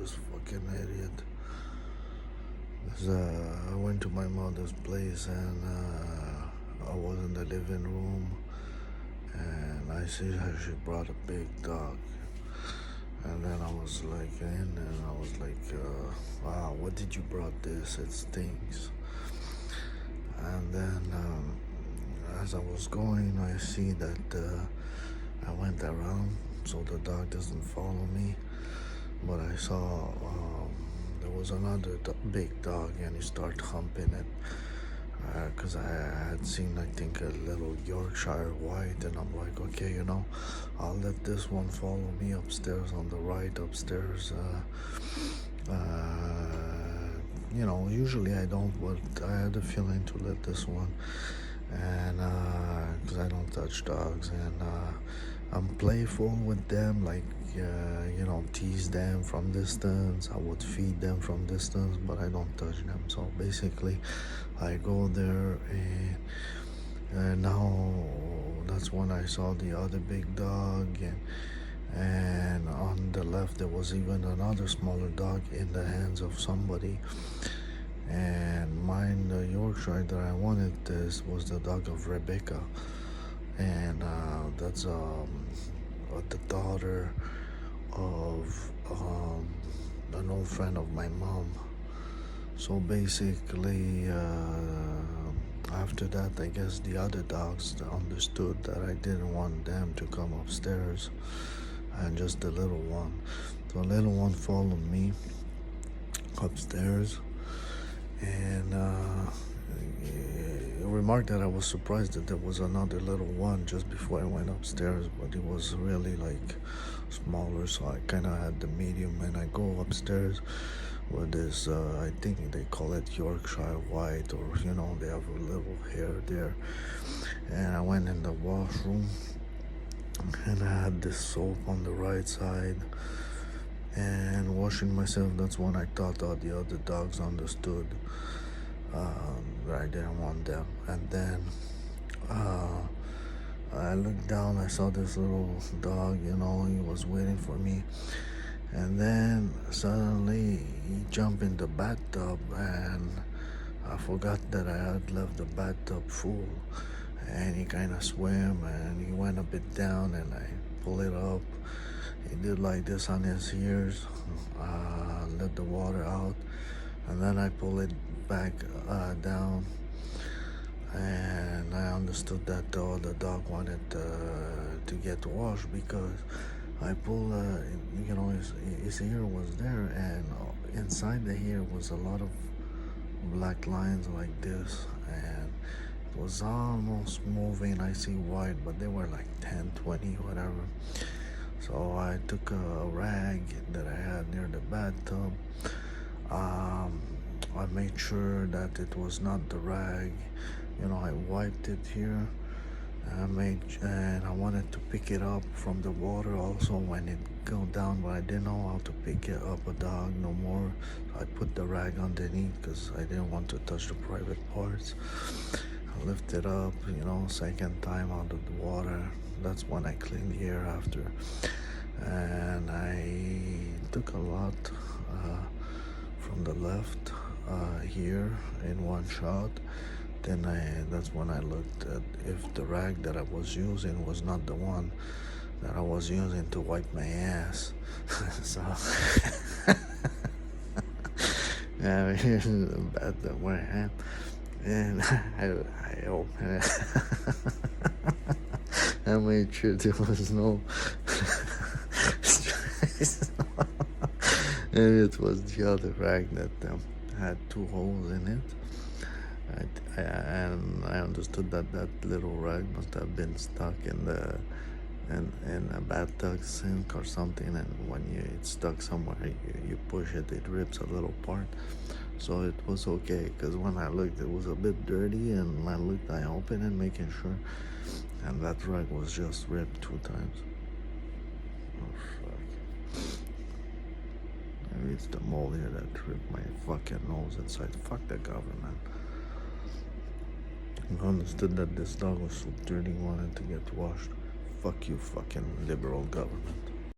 this fucking idiot. 'Cause, I went to my mother's place and I was in the living room and I see how she brought a big dog. And then I was like in and I was like, wow, what did you brought this? It stinks. And then as I was going, I see that I went around so the dog doesn't follow me. But I saw there was another big dog and he started humping it. Because I had seen, I think, a little Yorkshire White, and I'm like, okay, I'll let this one follow me upstairs on the right upstairs. Usually I don't, but I had a feeling to let this one, and because I don't touch dogs, and I'm playful with them, like tease them from distance. I would feed them from distance, but I don't touch them. So basically, I go there, and now that's when I saw the other big dog, and on the left there was even another smaller dog in the hands of somebody. And mine, the Yorkshire that I wanted, this was the dog of Rebecca, and that's the daughter of an old friend of my mom. So basically, after that, I guess the other dogs understood that I didn't want them to come upstairs, and just the little one. The little one followed me upstairs, and remarked that I was surprised that there was another little one just before I went upstairs, but it was really like smaller, so I kind of had the medium, and I go upstairs with this, I think they call it Yorkshire White, or they have a little hair there. And I went in the washroom, and I had this soap on the right side, and washing myself. That's when I thought all the other dogs understood that I didn't want them. And then I looked down, I saw this little dog, he was waiting for me. And then suddenly he jumped in the bathtub, and I forgot that I had left the bathtub full. And he kind of swam, and he went a bit down, and I pulled it up. He did like this on his ears, let the water out, and then I pulled it back down. And I understood that the dog wanted to get washed, because I pulled, his ear was there, and inside the ear was a lot of black lines like this, and it was almost moving. I see white, but they were like 10, 20, whatever. So I took a rag that I had near the bathtub. I made sure that it was not the rag. I wiped it here. And I wanted to pick it up from the water also when it go down, but I didn't know how to pick it up a dog no more. So I put the rag underneath because I didn't want to touch the private parts. I lifted up, second time out of the water. That's when I cleaned the air after. And I took a lot from the left here in one shot. Then that's when I looked at if the rag that I was using was not the one that I was using to wipe my ass. So yeah, here's the bathroom where I am, and I opened it. I made sure there was no and it was the other rag that had 2 holes in it. And I understood that little rag must have been stuck in a bathtub sink or something, and when it's stuck somewhere, you push it, it rips a little part. So it was okay, because when I looked, it was a bit dirty, and I opened it, making sure, and that rag was just ripped 2 times. Oh fuck. Maybe it's the mole here that ripped my fucking nose inside. Fuck the government. I understood that this dog was so dirty, wanted to get washed. Fuck you, fucking liberal government.